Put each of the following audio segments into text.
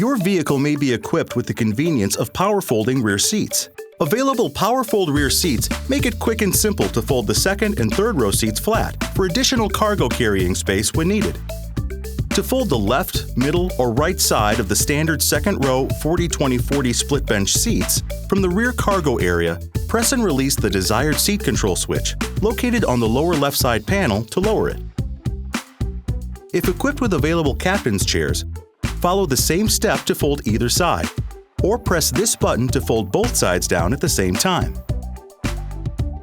Your vehicle may be equipped with the convenience of power-folding rear seats. Available PowerFold rear seats make it quick and simple to fold the second and third row seats flat for additional cargo carrying space when needed. To fold the left, middle, or right side of the standard second row 40-20-40 split bench seats from the rear cargo area, press and release the desired seat control switch located on the lower left side panel to lower it. If equipped with available captain's chairs, follow the same step to fold either side, or press this button to fold both sides down at the same time.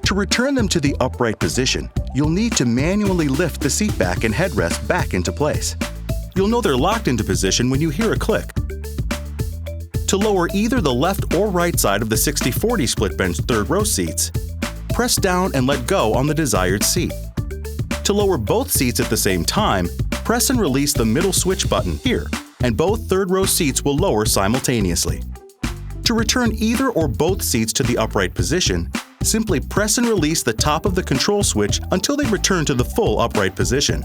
To return them to the upright position, you'll need to manually lift the seat back and headrest back into place. You'll know they're locked into position when you hear a click. To lower either the left or right side of the 60-40 split bench third row seats, press down and let go on the desired seat. To lower both seats at the same time, press and release the middle switch button here, and both third row seats will lower simultaneously. To return either or both seats to the upright position, simply press and release the top of the control switch until they return to the full upright position.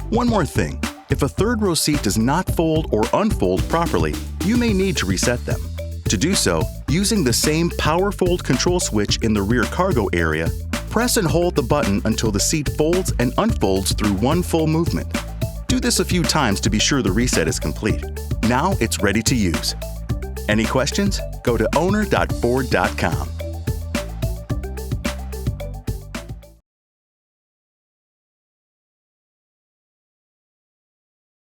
One more thing, if a third row seat does not fold or unfold properly, you may need to reset them. To do so, using the same PowerFold control switch in the rear cargo area, press and hold the button until the seat folds and unfolds through one full movement. Do this a few times to be sure the reset is complete. Now it's ready to use. Any questions? Go to owner.ford.com.